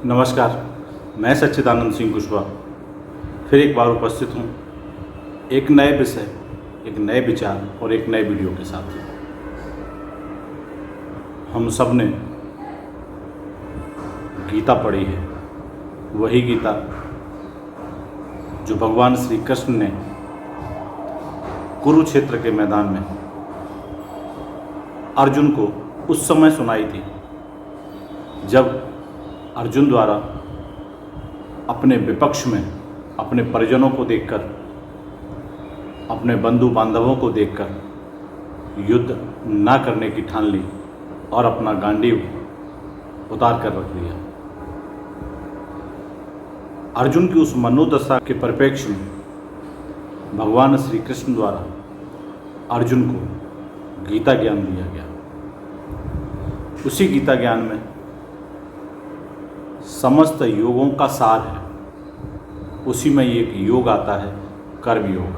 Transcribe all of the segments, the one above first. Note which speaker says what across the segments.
Speaker 1: नमस्कार, मैं सच्चिदानंद सिंह कुशवाहा फिर एक बार उपस्थित हूँ एक नए विषय, एक नए विचार और एक नए वीडियो के साथ। हम सब ने गीता पढ़ी है, वही गीता जो भगवान श्री कृष्ण ने कुरुक्षेत्र के मैदान में अर्जुन को उस समय सुनाई थी जब अर्जुन द्वारा अपने विपक्ष में अपने परिजनों को देखकर, अपने बंधु बांधवों को देखकर युद्ध ना करने की ठान ली और अपना गांडीव उतार कर रख दिया। अर्जुन की उस मनोदशा के परिप्रेक्ष्य में भगवान श्री कृष्ण द्वारा अर्जुन को गीता ज्ञान दिया गया। उसी गीता ज्ञान में समस्त योगों का सार है। उसी में एक योग आता है, कर्मयोग।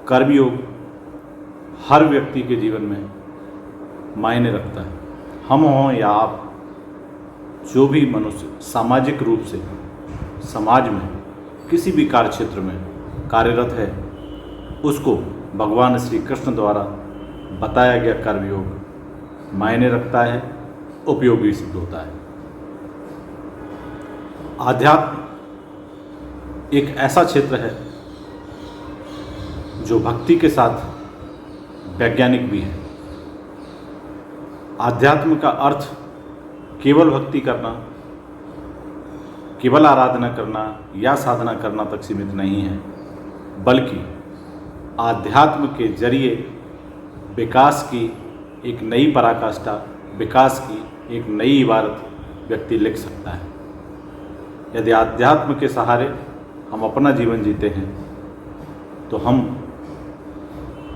Speaker 1: कर्मयोग हर व्यक्ति के जीवन में मायने रखता है। हम हों या आप, जो भी मनुष्य सामाजिक रूप से समाज में किसी भी कार्य क्षेत्र में कार्यरत है, उसको भगवान श्री कृष्ण द्वारा बताया गया कर्मयोग मायने रखता है, उपयोगी सिद्ध होता है। आध्यात्म एक ऐसा क्षेत्र है जो भक्ति के साथ वैज्ञानिक भी है। आध्यात्म का अर्थ केवल भक्ति करना, केवल आराधना करना या साधना करना तक सीमित नहीं है, बल्कि आध्यात्म के जरिए विकास की एक नई पराकाष्ठा, विकास की एक नई इबारत व्यक्ति लिख सकता है। यदि आध्यात्म के सहारे हम अपना जीवन जीते हैं तो हम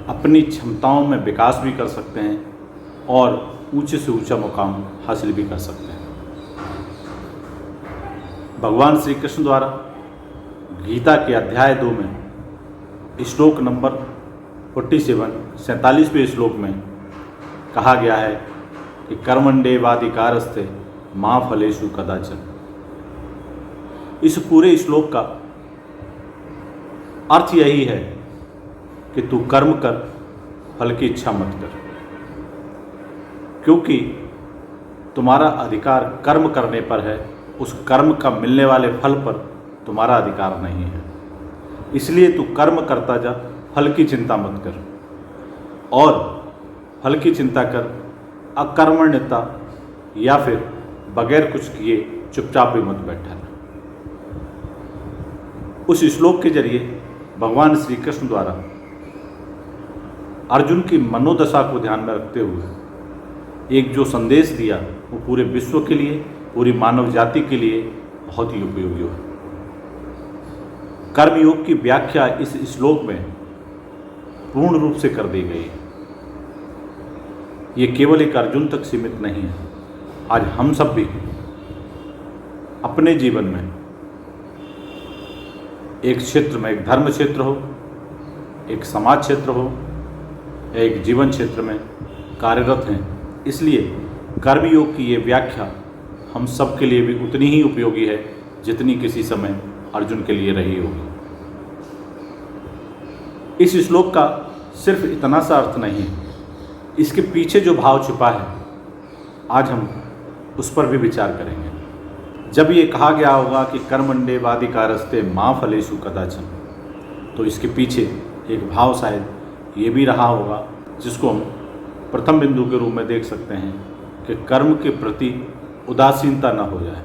Speaker 1: अपनी क्षमताओं में विकास भी कर सकते हैं और ऊंचे से ऊंचा मुकाम हासिल भी कर सकते हैं। भगवान श्री कृष्ण द्वारा गीता के अध्याय 2 में श्लोक नंबर 47वें श्लोक में कहा गया है कि कर्मण्येवाधिकारस्ते मा फलेषु कदाचन। इस पूरे श्लोक का अर्थ यही है कि तू कर्म कर, फल की इच्छा मत कर, क्योंकि तुम्हारा अधिकार कर्म करने पर है, उस कर्म का मिलने वाले फल पर तुम्हारा अधिकार नहीं है। इसलिए तू कर्म करता जा, फल की चिंता मत कर, और फल की चिंता कर अकर्मण्यता या फिर बगैर कुछ किए चुपचाप भी मत बैठा रह। उस श्लोक के जरिए भगवान श्री कृष्ण द्वारा अर्जुन की मनोदशा को ध्यान में रखते हुए एक जो संदेश दिया, वो पूरे विश्व के लिए, पूरी मानव जाति के लिए बहुत ही उपयोगी है। कर्मयोग की व्याख्या इस श्लोक में पूर्ण रूप से कर दी गई है। ये केवल एक अर्जुन तक सीमित नहीं है। आज हम सब भी अपने जीवन में एक क्षेत्र में, एक धर्म क्षेत्र हो, एक समाज क्षेत्र हो या एक जीवन क्षेत्र में कार्यरत हैं। इसलिए कर्मयोग की ये व्याख्या हम सब के लिए भी उतनी ही उपयोगी है जितनी किसी समय अर्जुन के लिए रही होगी। इस श्लोक का सिर्फ इतना सा अर्थ नहीं है, इसके पीछे जो भाव छुपा है, आज हम उस पर भी विचार करेंगे। जब ये कहा गया होगा कि कर्मण्येवाधिकारस्ते मा फलेषु कदाचन, तो इसके पीछे एक भाव शायद ये भी रहा होगा, जिसको हम प्रथम बिंदु के रूप में देख सकते हैं कि कर्म के प्रति उदासीनता न हो जाए।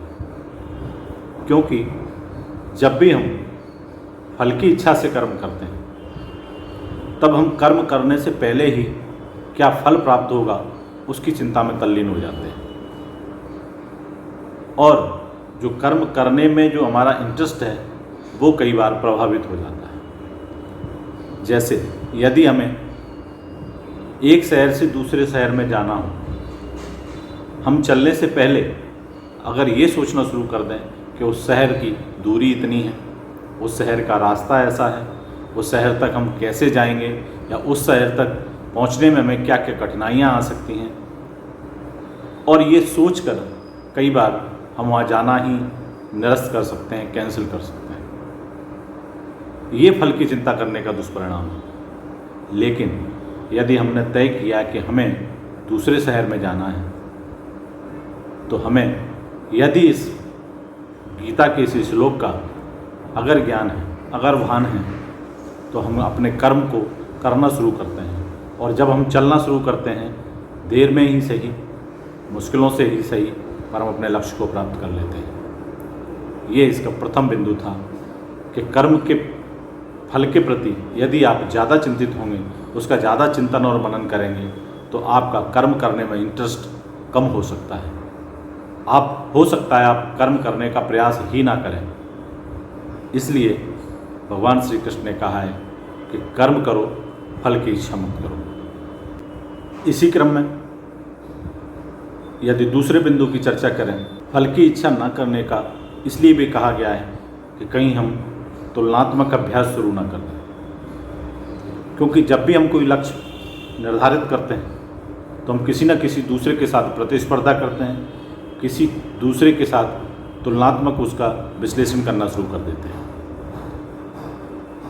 Speaker 1: क्योंकि जब भी हम फल की इच्छा से कर्म करते हैं, तब हम कर्म करने से पहले ही क्या फल प्राप्त होगा उसकी चिंता में तल्लीन हो जाते हैं, और जो कर्म करने में जो हमारा इंटरेस्ट है वो कई बार प्रभावित हो जाता है। जैसे यदि हमें एक शहर से दूसरे शहर में जाना हो, हम चलने से पहले अगर ये सोचना शुरू कर दें कि उस शहर की दूरी इतनी है, उस शहर का रास्ता ऐसा है, उस शहर तक हम कैसे जाएंगे, या उस शहर तक पहुंचने में हमें क्या क्या कठिनाइयां आ सकती हैं, और ये सोचकर कई बार हम वहाँ जाना ही निरस्त कर सकते हैं, कैंसिल कर सकते हैं। ये फल की चिंता करने का दुष्परिणाम है। लेकिन यदि हमने तय किया कि हमें दूसरे शहर में जाना है, तो हमें यदि इस गीता के इस श्लोक का अगर ज्ञान है, अगर भान है, तो हम अपने कर्म को करना शुरू करते हैं। और जब हम चलना शुरू करते हैं, देर में ही सही, मुश्किलों से ही सही, पर हम अपने लक्ष्य को प्राप्त कर लेते हैं। ये इसका प्रथम बिंदु था कि कर्म के फल के प्रति यदि आप ज़्यादा चिंतित होंगे, उसका ज़्यादा चिंतन और मनन करेंगे, तो आपका कर्म करने में इंटरेस्ट कम हो सकता है। हो सकता है आप कर्म करने का प्रयास ही ना करें। इसलिए भगवान श्री कृष्ण ने कहा है कि कर्म करो, फल की इच्छा मत करो। इसी क्रम में यदि दूसरे बिंदु की चर्चा करें, फल की इच्छा न करने का इसलिए भी कहा गया है कि कहीं हम तुलनात्मक अभ्यास शुरू ना कर दें। क्योंकि जब भी हम कोई लक्ष्य निर्धारित करते हैं, तो हम किसी न किसी दूसरे के साथ प्रतिस्पर्धा करते हैं, किसी दूसरे के साथ तुलनात्मक उसका विश्लेषण करना शुरू कर देते हैं।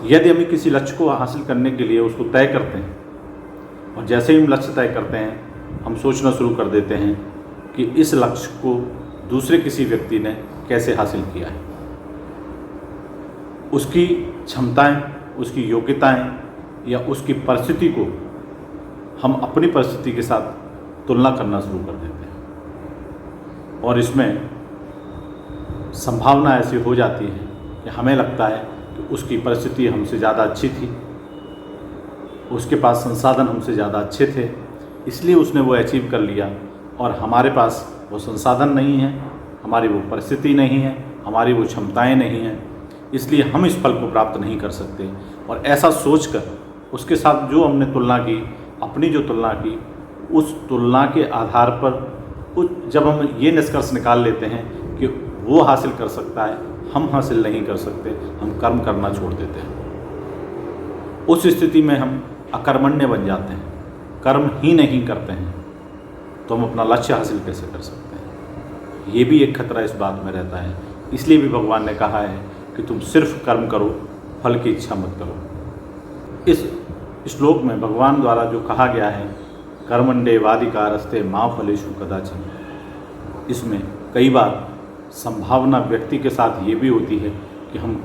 Speaker 1: यदि हम किसी लक्ष्य को हासिल करने के लिए उसको तय करते हैं, और जैसे ही हम लक्ष्य तय करते हैं, हम सोचना शुरू कर देते हैं कि इस लक्ष्य को दूसरे किसी व्यक्ति ने कैसे हासिल किया है। उसकी क्षमताएं, उसकी योग्यताएं या उसकी परिस्थिति को हम अपनी परिस्थिति के साथ तुलना करना शुरू कर देते हैं। और इसमें संभावना ऐसी हो जाती है कि हमें लगता है कि उसकी परिस्थिति हमसे ज़्यादा अच्छी थी, उसके पास संसाधन हमसे ज़्यादा अच्छे थे, इसलिए उसने वो अचीव कर लिया, और हमारे पास वो संसाधन नहीं है, हमारी वो परिस्थिति नहीं है, हमारी वो क्षमताएं नहीं हैं, इसलिए हम इस फल को प्राप्त नहीं कर सकते। और ऐसा सोचकर उसके साथ जो हमने तुलना की, अपनी जो तुलना की, उस तुलना के आधार पर जब हम ये निष्कर्ष निकाल लेते हैं कि वो हासिल कर सकता है, हम हासिल नहीं कर सकते, हम कर्म करना छोड़ देते हैं। उस स्थिति में हम अकर्मण्य बन जाते हैं, कर्म ही नहीं करते हैं, तो हम अपना लक्ष्य हासिल कैसे कर सकते हैं। ये भी एक खतरा इस बात में रहता है। इसलिए भी भगवान ने कहा है कि तुम सिर्फ कर्म करो, फल की इच्छा मत करो। इस श्लोक में भगवान द्वारा जो कहा गया है, कर्मण्येवाधिकारस्ते मा फलेषु कदाचन, इसमें कई बार संभावना व्यक्ति के साथ ये भी होती है कि हम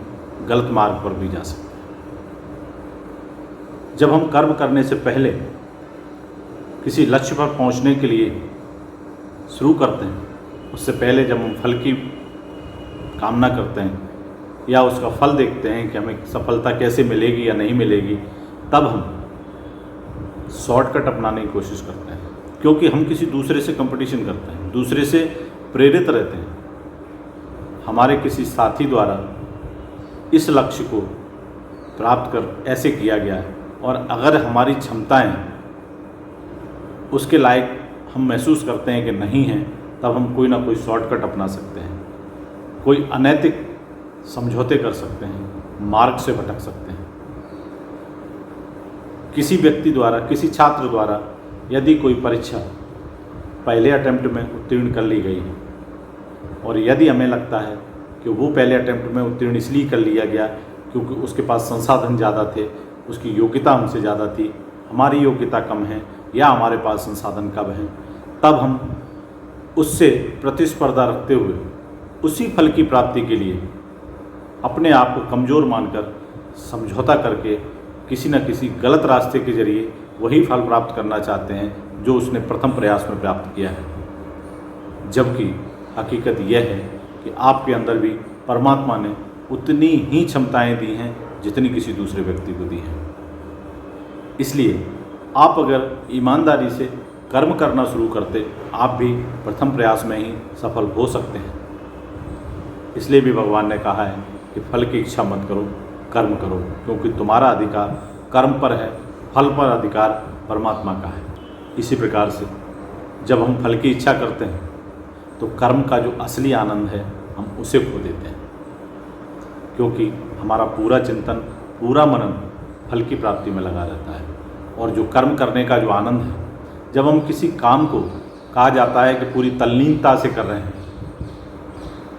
Speaker 1: गलत मार्ग पर भी जा सकते हैं। जब हम कर्म करने से पहले किसी लक्ष्य पर पहुंचने के लिए शुरू करते हैं, उससे पहले जब हम फल की कामना करते हैं या उसका फल देखते हैं कि हमें सफलता कैसे मिलेगी या नहीं मिलेगी, तब हम शॉर्टकट अपनाने की कोशिश करते हैं, क्योंकि हम किसी दूसरे से कंपटीशन करते हैं, दूसरे से प्रेरित रहते हैं। हमारे किसी साथी द्वारा इस लक्ष्य को प्राप्त कर ऐसे किया गया है, और अगर हमारी क्षमताएं उसके लायक हम महसूस करते हैं कि नहीं हैं, तब हम कोई ना कोई शॉर्टकट अपना सकते हैं, कोई अनैतिक समझौते कर सकते हैं, मार्ग से भटक सकते हैं। किसी व्यक्ति द्वारा, किसी छात्र द्वारा यदि कोई परीक्षा पहले अटेम्प्ट में उत्तीर्ण कर ली गई है, और यदि हमें लगता है कि वो पहले अटेम्प्ट में उत्तीर्ण इसलिए कर लिया गया क्योंकि उसके पास संसाधन ज़्यादा थे, उसकी योग्यता हमसे ज़्यादा थी, हमारी योग्यता कम है, या हमारे पास संसाधन कम है, तब हम उससे प्रतिस्पर्धा रखते हुए उसी फल की प्राप्ति के लिए अपने आप को कमज़ोर मानकर समझौता करके किसी न किसी गलत रास्ते के जरिए वही फल प्राप्त करना चाहते हैं जो उसने प्रथम प्रयास में प्राप्त किया है। जबकि हकीकत यह है कि आपके अंदर भी परमात्मा ने उतनी ही क्षमताएं दी हैं जितनी किसी दूसरे व्यक्ति को दी हैं। इसलिए आप अगर ईमानदारी से कर्म करना शुरू करते, आप भी प्रथम प्रयास में ही सफल हो सकते हैं। इसलिए भी भगवान ने कहा है कि फल की इच्छा मत करो, कर्म करो, क्योंकि तुम्हारा अधिकार कर्म पर है, फल पर अधिकार परमात्मा का है। इसी प्रकार से जब हम फल की इच्छा करते हैं, तो कर्म का जो असली आनंद है हम उसे खो देते हैं, क्योंकि हमारा पूरा चिंतन, पूरा मनन फल की प्राप्ति में लगा रहता है। और जो कर्म करने का जो आनंद है, जब हम किसी काम को कहा जाता है कि पूरी तल्लीनता से कर रहे हैं,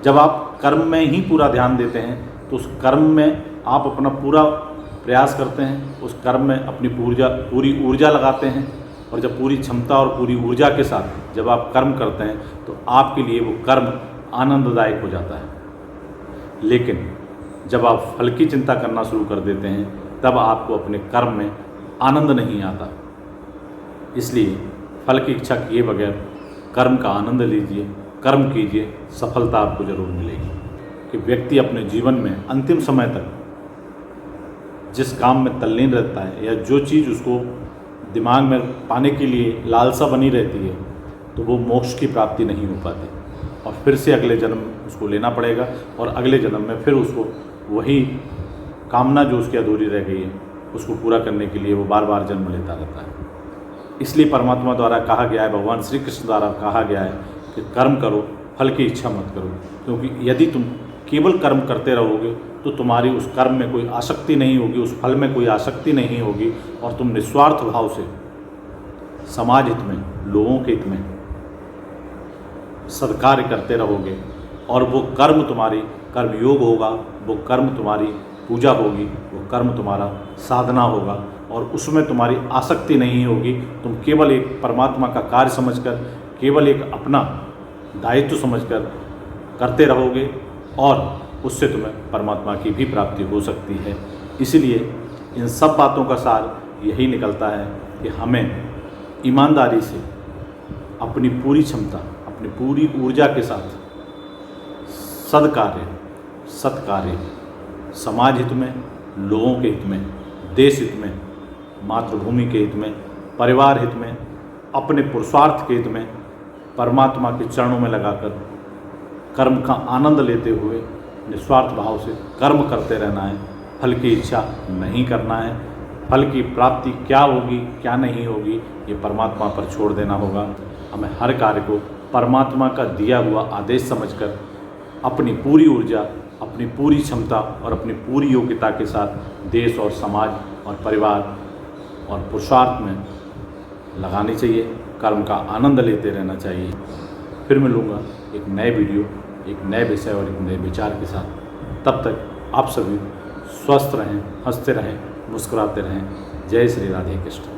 Speaker 1: जब आप कर्म में ही पूरा ध्यान देते हैं तो उस कर्म में आप अपना पूरा प्रयास करते हैं, उस कर्म में अपनी पूरी ऊर्जा लगाते हैं, और जब पूरी क्षमता और पूरी ऊर्जा के साथ जब आप कर्म करते हैं तो आपके लिए वो कर्म आनंददायक हो जाता है। लेकिन जब आप फल की चिंता करना शुरू कर देते हैं तब आपको अपने कर्म में आनंद नहीं आता। इसलिए फल की इच्छा किए बगैर कर्म का आनंद लीजिए, कर्म कीजिए, सफलता आपको ज़रूर मिलेगी। कि व्यक्ति अपने जीवन में अंतिम समय तक जिस काम में तल्लीन रहता है या जो चीज़ उसको दिमाग में पाने के लिए लालसा बनी रहती है तो वो मोक्ष की प्राप्ति नहीं हो पाती, और फिर से अगले जन्म उसको लेना पड़ेगा, और अगले जन्म में फिर उसको वही कामना जो उसकी अधूरी रह गई है उसको पूरा करने के लिए वो बार बार जन्म लेता रहता है। इसलिए परमात्मा द्वारा कहा गया है, भगवान श्री कृष्ण द्वारा कहा गया है कि कर्म करो, फल की इच्छा मत करो। क्योंकि यदि तुम केवल कर्म करते रहोगे तो तुम्हारी उस कर्म में कोई आसक्ति नहीं होगी, उस फल में कोई आसक्ति नहीं होगी, और तुम निस्वार्थ भाव से समाज हित में, लोगों के हित में सत्कार्य करते रहोगे, और वो कर्म तुम्हारी कर्मयोग होगा, वो कर्म तुम्हारी पूजा होगी, वो कर्म तुम्हारा साधना होगा, और उसमें तुम्हारी आसक्ति नहीं होगी। तुम केवल एक परमात्मा का कार्य समझकर, केवल एक अपना दायित्व समझकर करते रहोगे, और उससे तुम्हें परमात्मा की भी प्राप्ति हो सकती है। इसलिए इन सब बातों का सार यही निकलता है कि हमें ईमानदारी से अपनी पूरी क्षमता, अपनी पूरी ऊर्जा के साथ सत्कार्य, समाज हित में, लोगों के हित में, देश हित में, मातृभूमि के हित में, परिवार हित में, अपने पुरुषार्थ के हित में परमात्मा के चरणों में लगाकर कर्म का आनंद लेते हुए निस्वार्थ भाव से कर्म करते रहना है। फल की इच्छा नहीं करना है। फल की प्राप्ति क्या होगी क्या नहीं होगी ये परमात्मा पर छोड़ देना होगा। हमें हर कार्य को परमात्मा का दिया हुआ आदेश समझकर अपनी पूरी ऊर्जा, अपनी पूरी क्षमता और अपनी पूरी योग्यता के साथ देश और समाज और परिवार और पुरुषार्थ में लगानी चाहिए। कर्म का आनंद लेते रहना चाहिए। फिर मिलूँगा एक नए वीडियो, एक नए विषय और एक नए विचार के साथ। तब तक आप सभी स्वस्थ रहें, हंसते रहें, मुस्कुराते रहें। जय श्री राधे कृष्ण।